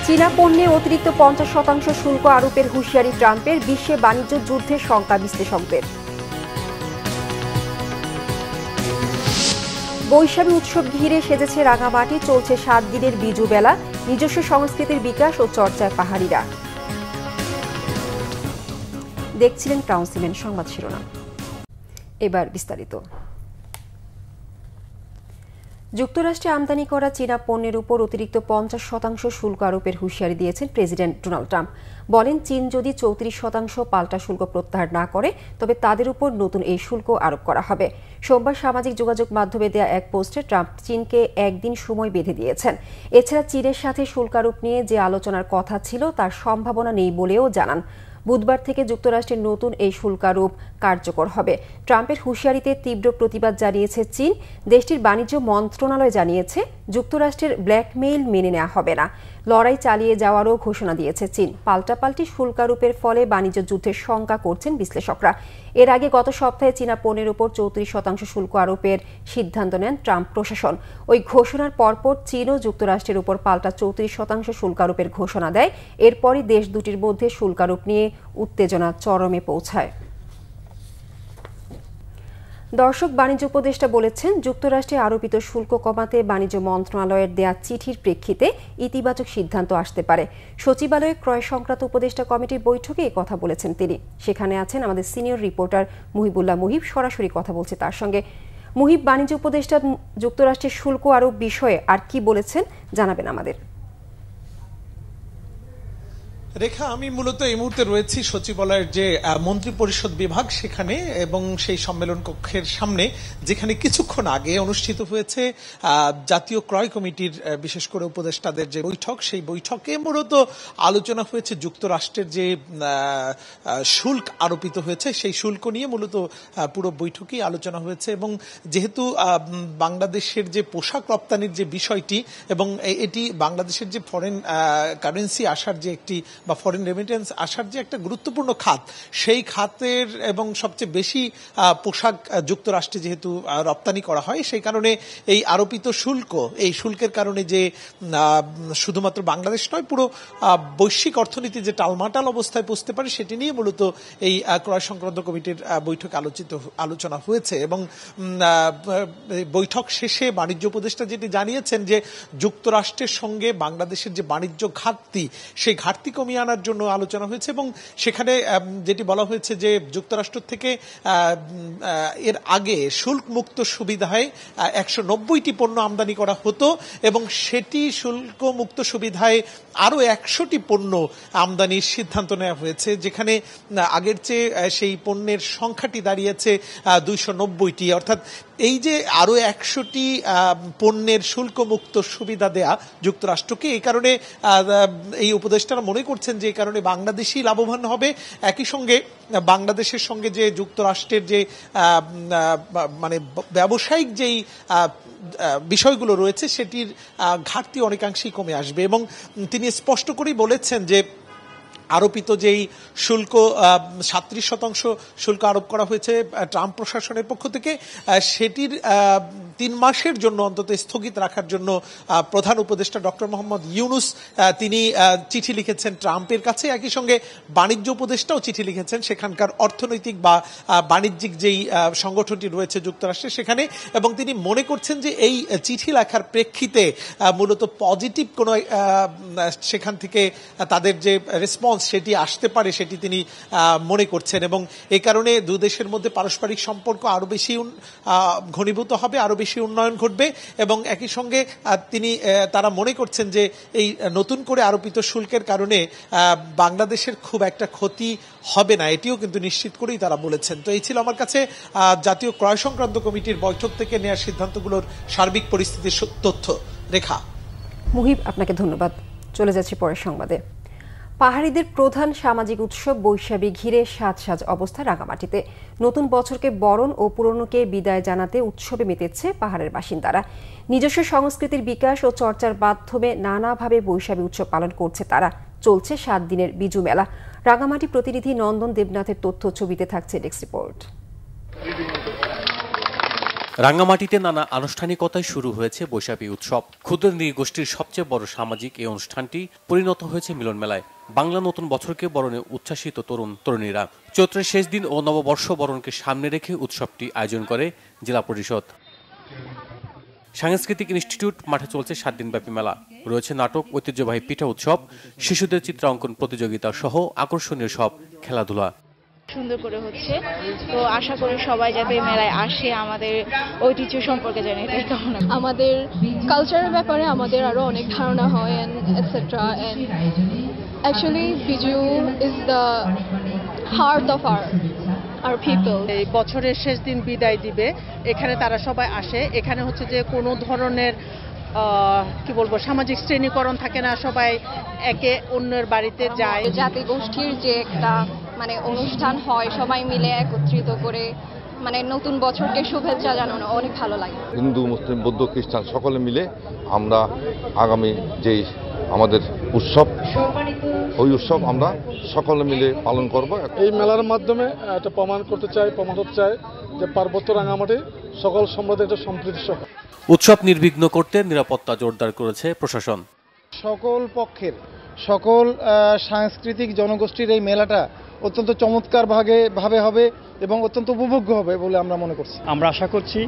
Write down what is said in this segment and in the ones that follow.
চীনা পণ্যে অতিরিক্ত 50% শুল্ক আরোপের হুঁশিয়ারি ট্রাম্পের, বিশ্বে বাণিজ্য যুদ্ধের শঙ্কা বিশ্লেষকদের। বৈশাখী উৎসব ঘিরে সেজেছে রাঙামাটি, চলছে 7 দিনের বিজু মেলা, নিজস্ব সংস্কৃতির বিকাশ ও চর্চায় পাহাড়িরা। দেখছিলেন ক্রাউন সিমেন্ট সংবাদ শিরোনাম, এবার বিস্তারিত। যুক্তরাষ্ট্রে আমদানি করা চীনা পণ্যের উপর অতিরিক্ত 50% শুল্ক আরোপের হুঁশিয়ারি দিয়েছেন প্রেসিডেন্ট ডোনাল্ড ট্রাম্প। বলেন, চীন যদি 34% পাল্টা শুল্ক প্রত্যাহার না করে তবে তাদের উপর নতুন এই শুল্ক আরোপ করা হবে। সোমবার সামাজিক যোগাযোগ মাধ্যমে দেয়া এক পোস্টে ট্রাম্প চীনকে একদিন সময় বেঁধে দিয়েছেন। এছাড়া চীনের সাথে শুল্ক আরোপ নিয়ে যে আলোচনার কথা ছিল তার সম্ভাবনা নেই বলেও জানান। বুধবার থেকে যুক্তরাষ্ট্রের নতুন এই শুল্কারোপ কার্যকর হবে। ট্রাম্পের হুঁশিয়ারিতে তীব্র প্রতিবাদ জানিয়েছে চীন। দেশটির বাণিজ্য মন্ত্রণালয় জানিয়েছে, যুক্তরাষ্ট্রের ব্ল্যাকমেইল মেনে নেওয়া হবে না। লড়াই চালিয়ে যাওয়ারও ঘোষণা দিয়েছে চীন। পাল্টাপাল্টি শুল্কারোপের ফলে বাণিজ্য যুদ্ধের শঙ্কা করছেন বিশ্লেষকরা। এর আগে গত সপ্তাহে চীনা পণ্যের উপর 34% শুল্ক আরোপের সিদ্ধান্ত নেন ট্রাম্প প্রশাসন। ওই ঘোষণার পরপর চীনও যুক্তরাষ্ট্রের উপর পাল্টা 34% শুল্ক আরোপের ঘোষণা দেয়। এরপরই দেশ দুটির মধ্যে শুল্কারোপ নিয়ে উত্তেজনা চরমে পৌঁছায়। দর্শক, বাণিজ্য উপদেষ্টা বলেছেন, যুক্তরাষ্ট্রে আরোপিত শুল্ক কমাতে বাণিজ্য মন্ত্রণালয়ের দেয়া চিঠির প্রেক্ষিতে ইতিবাচক সিদ্ধান্ত আসতে পারে। সচিবালয়ে ক্রয় সংক্রান্ত উপদেষ্টা কমিটির বৈঠকে কথা বলেছেন তিনি। সেখানে আছেন আমাদের সিনিয়র রিপোর্টার মুহিবুল্লাহ মুহিব। সরাসরি কথা বলছে তার সঙ্গে। মুহিব, বাণিজ্য উপদেষ্টা যুক্তরাষ্ট্রের শুল্ক আরোপ বিষয়ে আর কি বলেছেন জানাবেন আমাদের। রেখা, আমি মূলত এই মুহূর্তে রয়েছি সচিবালয়ের যে মন্ত্রী পরিষদ বিভাগ সেখানে, এবং সেই সম্মেলন কক্ষের সামনে, যেখানে কিছুক্ষণ আগে অনুষ্ঠিত হয়েছে জাতীয় ক্রয় কমিটির বিশেষ করে উপদেষ্টাদের যে বৈঠক, সেই বৈঠকে মূলত আলোচনা হয়েছে যুক্তরাষ্ট্রের যে শুল্ক আরোপিত হয়েছে সেই শুল্ক নিয়ে মূলত পুরো বৈঠকেই আলোচনা হয়েছে। এবং যেহেতু বাংলাদেশের যে পোশাক রপ্তানির যে বিষয়টি, এবং এটি বাংলাদেশের যে ফরেন কারেন্সি আসার যে একটি বা ফরেন রেমিটেন্স আসার যে একটা গুরুত্বপূর্ণ খাত, সেই খাতের এবং সবচেয়ে বেশি পোশাক যুক্তরাষ্ট্রে যেহেতু রপ্তানি করা হয়, সেই কারণে এই আরোপিত শুল্ক, এই শুল্কের কারণে যে শুধুমাত্র বাংলাদেশ নয়, পুরো বৈশ্বিক অর্থনীতি যে টালমাটাল অবস্থায় পৌঁছতে পারে সেটি নিয়ে মূলত এই ক্রয় সংক্রান্ত কমিটির বৈঠক আলোচনা হয়েছে। এবং বৈঠক শেষে বাণিজ্য উপদেষ্টা যেটি জানিয়েছেন যে যুক্তরাষ্ট্রের সঙ্গে বাংলাদেশের যে বাণিজ্য ঘাটতি, সেই ঘাটতি কমিয়ে আনার জন্য আলোচনা হয়েছে। এবং সেখানে যেটি বলা হয়েছে যে যুক্তরাষ্ট্র থেকে এর আগে শুল্ক মুক্ত সুবিধায় 190টি পণ্য আমদানি করা হতো, এবং সেটি শুল্ক মুক্ত সুবিধায় আরো 100টি পণ্য আমদানির সিদ্ধান্ত নেওয়া হয়েছে, যেখানে আগের চেয়ে সেই পণ্যের সংখ্যাটি দাঁড়িয়েছে 290টি। অর্থাৎ এই যে আরো 100টি পণ্যের শুল্ক মুক্ত সুবিধা দেয়া যুক্তরাষ্ট্রকে, এই কারণে এই উপদেষ্টারা মনে করছেন যে এই কারণে বাংলাদেশই লাভবান হবে। একই সঙ্গে বাংলাদেশের সঙ্গে যে যুক্তরাষ্ট্রের যে মানে ব্যবসায়িক যেই বিষয়গুলো রয়েছে সেটির ঘাটতি অনেকাংশেই কমে আসবে। এবং তিনি স্পষ্ট করেই বলেছেন যে আরোপিত যেই শুল্ক 37% শুল্ক আরোপ করা হয়েছে ট্রাম্প প্রশাসনের পক্ষ থেকে, সেটির 3 মাসের জন্য অন্তত স্থগিত রাখার জন্য প্রধান উপদেষ্টা ডক্টর মোহাম্মদ ইউনুস তিনি চিঠি লিখেছেন ট্রাম্পের কাছে। একই সঙ্গে বাণিজ্য উপদেষ্টাও চিঠি লিখেছেন সেখানকার অর্থনৈতিক বা বাণিজ্যিক যেই সংগঠনটি রয়েছে যুক্তরাষ্ট্রে সেখানে, এবং তিনি মনে করছেন যে এই চিঠি লেখার প্রেক্ষিতে মূলত পজিটিভ কোনো সেখান থেকে তাদের যে রেসপন্স সেটি আসতে পারে সেটি তিনি মনে করছেন। এবং এই কারণে দুই দেশের মধ্যে পারস্পরিক সম্পর্ক আরো বেশি ঘনীভূত হবে, আরো বেশি উন্নয়ন ঘটবে। এবং একই সঙ্গে তারা মনে করছেন যে এই নতুন করে আরোপিত শুল্কের কারণে বাংলাদেশের খুব একটা ক্ষতি হবে না, এটিও কিন্তু নিশ্চিত করেই তারা বলেছেন। তো এই ছিল আমার কাছে জাতীয় ক্রয় সংক্রান্ত কমিটির বৈঠক থেকে নেওয়া সিদ্ধান্তগুলোর সার্বিক পরিস্থিতির তথ্য। রেখা, মুহিব, আপনাকে ধন্যবাদ। চলে যাচ্ছি পরের সংবাদে। পাহাড়িদের প্রধান সামাজিক উৎসব বৈশাখী ঘিরে সাজ অবস্থা রাঙামাটিতে। নতুন বছরকে বরণ ও পুরনোকে বিদায় জানাতে উৎসবে মেতেছে পাহাড়ের বাসিন্দারা। নিজস্ব সংস্কৃতির বিকাশ ও চর্চার মাধ্যমে নানাভাবে বৈশাখী উৎসব পালন করছে তারা। চলছে 7 দিনের বিজু মেলা। রাঙামাটি প্রতিনিধি নন্দন দেবনাথের তথ্য, ছবিতে থাকছে ডেস্ক রিপোর্ট। রাঙ্গামাটিতে নানা আনুষ্ঠানিকতায় শুরু হয়েছে বৈশাখী উৎসব। ক্ষুদ্র নৃগোষ্ঠীর সবচেয়ে বড় সামাজিক এই অনুষ্ঠানটি পরিণত হয়েছে মিলন মেলায়। বাংলা নতুন বছরকে বরণে উচ্ছ্বাসিত তরুণ তরুণীরা। চৈত্রের শেষ দিন ও নববর্ষ বরণকে সামনে রেখে উৎসবটি আয়োজন করে জেলা পরিষদ। সাংস্কৃতিক ইনস্টিটিউট মাঠে চলছে 7 দিনব্যাপী মেলা। রয়েছে নাটক, ঐতিহ্যবাহী পিঠা উৎসব, শিশুদের চিত্রাঙ্কন প্রতিযোগিতা সহ আকর্ষণীয় সব খেলাধুলা। সুন্দর করে হচ্ছে, তো আশা করি সবাই যাতে মেলায় আসে, আমাদের ঐতিহ্য সম্পর্কে জানে, এটাই কামনা। আমাদের কালচারের ব্যাপারে আমাদের আরো অনেক ধারণা হয় etcetera. And actually Biju is the heart of our people. এই বছরের শেষ দিন বিদায় দিবে, এখানে তারা সবাই আসে। এখানে হচ্ছে যে কোনো ধরনের কি বলবো সামাজিক শ্রেণীকরণ থাকে না, সবাই একে অন্যের বাড়িতে যায়। জাতি গোষ্ঠীর যে একটা অনুষ্ঠান হয়, সবাই মিলে একত্রিত করে নতুন বছরকে শুভেচ্ছা জানানো অনেক ভালো লাগে। হিন্দু, মুসলিম, বৌদ্ধ, খ্রিস্টান সকলে মিলে আমরা আগামী যে আমাদের উৎসব, ওই উৎসব আমরা সকলে মিলে পালন করব। এই মেলার মাধ্যমে এটা প্রমাণ হতে চাই যে পার্বত্য রাঙ্গামাটি সকল সম্প্রদায়ের একটা সম্প্রীতি সহ। উৎসব নির্বিঘ্ন করতে নিরাপত্তা জোরদার করেছে প্রশাসন। সকল পক্ষের সকল সাংস্কৃতিক জনগোষ্ঠীর এই মেলাটা অত্যন্ত চমৎকার ভাবে হবে এবং অত্যন্ত উপভোগ্য হবে বলে আমরা মনে করছি। আমরা আশা করছি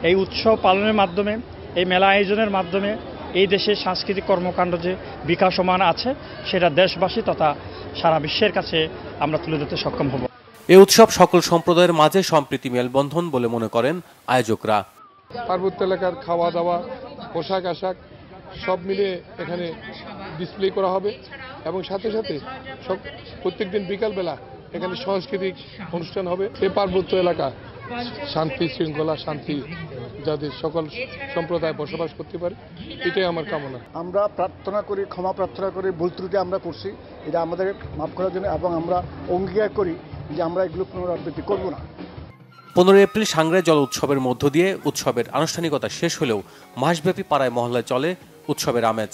এই উৎসব পালনের মাধ্যমে, এই মেলা আয়োজনের মাধ্যমে এই দেশের সাংস্কৃতিক কর্মকাণ্ড যে বিকাশমান আছে সেটা দেশবাসী তথা সারা বিশ্বের কাছে আমরা তুলে ধরতে সক্ষম হব। এই উৎসব সকল সম্প্রদায়ের মাঝে সম্প্রীতি মেলবন্ধন বলে মনে করেন আয়োজকরা। পার্বত্য এলাকার খাওয়া দাওয়া, পোশাক আশাক সব মিলিয়ে এখানে ডিসপ্লে করা হবে এবং সাথে সাথে প্রত্যেকদিন বিকালবেলা এখানে সাংস্কৃতিক অনুষ্ঠান হবে। এই পার্বত্য এলাকা শান্তি শৃঙ্খলা, শান্তি যাতে সকল সম্প্রদায় বসবাস করতে পারে, এটাই আমার কামনা। আমরা প্রার্থনা করি, ক্ষমা প্রার্থনা করি, ভুল ত্রুটি আমরা করছি, এটা আমাদের মাফ করার জন্য, এবং আমরা অঙ্গীকার করি যে আমরা এগুলো পুনরাবৃত্তি করব না। 15 এপ্রিল সাংগ্রাই জল উৎসবের মধ্য দিয়ে উৎসবের আনুষ্ঠানিকতা শেষ হলেও মাসব্যাপী পাড়ায় মহল্লায় চলে উৎসবের আমেজ।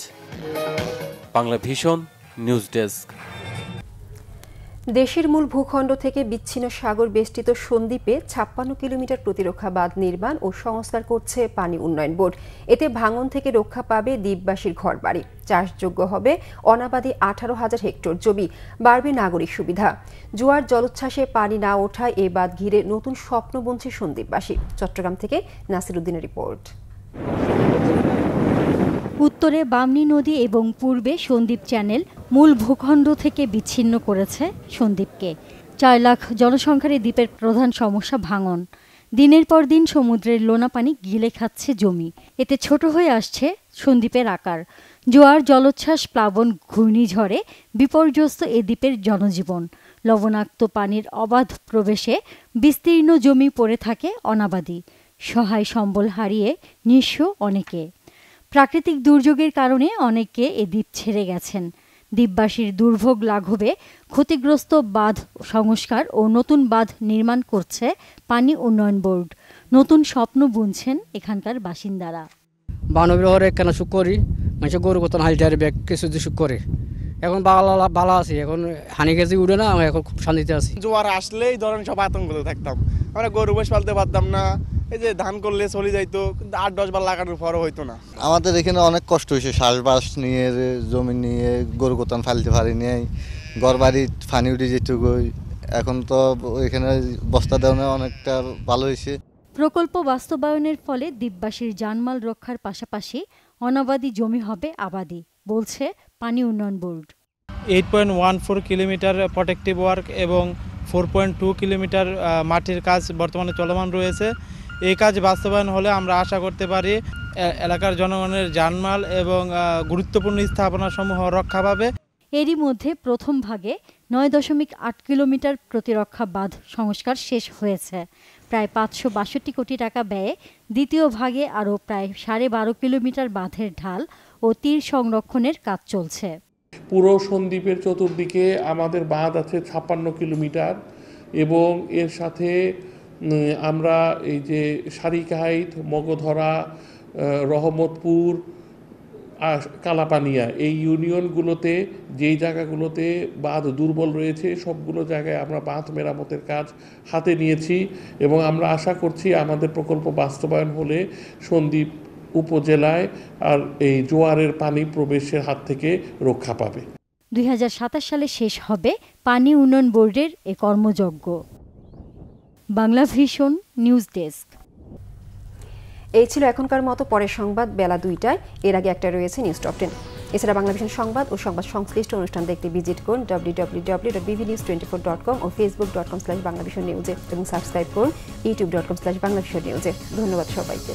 Bangla vision news desk. দেশের মূল ভূখণ্ড থেকে বিচ্ছিন্ন সাগর বেষ্টিত সন্দ্বীপে 56 কিলোমিটার প্রতিরক্ষা বাঁধ নির্মাণ ও সংস্কার করছে পানি উন্নয়ন বোর্ড। এতে ভাঙন থেকে রক্ষা পাবে দ্বীপবাসীর ঘরবাড়ি, চাষযোগ্য হবে অনাবাদি 18,000 হেক্টর জমি, বাড়বে নাগরিক সুবিধা। জোয়ার জলোচ্ছ্বাসে পানি না ওঠায় এ বাঁধ ঘিরে নতুন স্বপ্ন বুনছে সন্দ্বীপবাসী। চট্টগ্রাম থেকে নাসির উদ্দিনের রিপোর্ট। উত্তরে বামনী নদী এবং পূর্বে সন্দ্বীপ চ্যানেল মূল ভূখণ্ড থেকে বিচ্ছিন্ন করেছে সন্দ্বীপকে। 4 লাখ জনসংখ্যার এই দ্বীপের প্রধান সমস্যা ভাঙন। দিনের পর দিন সমুদ্রের লোনা পানি গিলে খাচ্ছে জমি, এতে ছোট হয়ে আসছে সন্দ্বীপের আকার। জোয়ার জলোচ্ছ্বাস, প্লাবন, ঘূর্ণিঝড়ে বিপর্যস্ত এ দ্বীপের জনজীবন। লবণাক্ত পানির অবাধ প্রবেশে বিস্তীর্ণ জমি পড়ে থাকে অনাবাদি, সহায় সম্বল হারিয়ে নিঃস্ব অনেকে। প্রাকৃতিক দুর্যোগের কারণে অনেকে এ দ্বীপ ছেড়ে গেছেন। দ্বীপবাসীর দুর্ভোগ লাঘবে ক্ষতিগ্রস্ত বাঁধ সংস্কার ও নতুন বাঁধ নির্মাণ করছে পানি উন্নয়ন বোর্ড। নতুন স্বপ্ন বুনছেন এখানকার বাসিন্দারা। বানবিরহরে কেন সুখ করি, মানুষ গরু কতন হাইটার ব্যাগ কিছু সুখ করে, এখন বালা আছি, এখন হানি কেজি উঠে না, এখন খুব শান্তিতে আছি। জোয়ার আসলেই ধরেন সব আতঙ্কতে থাকতাম, আমরা গরু বস পালতে পারতাম না, এই যে ধান করলে চলে যাইতো, 8-10 বার লাগানোর পরও হইতো না। আমাদের এখানে অনেক কষ্ট হয়েছে, চাষবাস নিয়ে, জমি নিয়ে, গরু কোতান ফালতে পারি নিয়ে, ঘর বাড়ি ফানি উঠে যেত। এখন তো এখানে বস্তা দেওয়া অনেকটা ভালো হয়েছে। প্রকল্প বাস্তবায়নের ফলে দ্বীপবাসীর জানমাল রক্ষার পাশাপাশি অনাবাদি জমি হবে আবাদি, বলছে পানি উন্নয়ন বোর্ড। 8.14 কিলোমিটার প্রোটেক্টিভ ওয়ার্ক এবং 4.2 কিলোমিটার মাটির কাজ বর্তমানে চলমান রয়েছে। এই কাজ বাস্তবায়ন হলে আমরা আশা করতে পারি এলাকার জনগণের জানমাল এবং গুরুত্বপূর্ণ স্থাপনাসমূহ রক্ষা পাবে। এরই মধ্যে প্রথম ভাগে 9.8 কিলোমিটার প্রতিরক্ষা বাঁধ সংস্কার শেষ হয়েছে। প্রায় 562 কোটি টাকা ব্যয়ে দ্বিতীয় ভাগে আরও প্রায় 12.5 কিলোমিটার বাঁধের ঢাল ও তীর সংরক্ষণের কাজ চলছে। পুরো সন্দ্বীপের চতুর্দিকে আমাদের বাঁধ আছে 56 কিলোমিটার এবং এর সাথে আমরা এই যে সারিকাহাইত, মগধরা, রহমতপুর, কালাপানিয়া এই ইউনিয়নগুলোতে যেই জায়গাগুলোতে বাঁধ দুর্বল রয়েছে সবগুলো জায়গায় আমরা বাঁধ মেরামতের কাজ হাতে নিয়েছি এবং আমরা আশা করছি আমাদের প্রকল্প বাস্তবায়ন হলে সন্দ্বীপ উপজেলায় আর এই জোয়ারের পানি প্রবেশের হাত থেকে রক্ষা পাবে। 2027 সালে শেষ হবে পানি উন্নয়ন বোর্ডের এ কর্মযজ্ঞ। Bangla vision news desk. এই ছিল এখনকার মতো, পরের সংবাদ বেলা 2টায়। এর আগে একটা রয়েছে নিউজ টপ 10। এছাড়া বাংলা ভিশন সংবাদ ও সংবাদ সংশ্লিষ্ট অনুষ্ঠান দেখতে ভিজিট করুন www.bvnews24.com ও facebook.com/banglavisionnews এবং সাবস্ক্রাইব করুন youtube.com/banglavisionnews। ধন্যবাদ সবাইকে।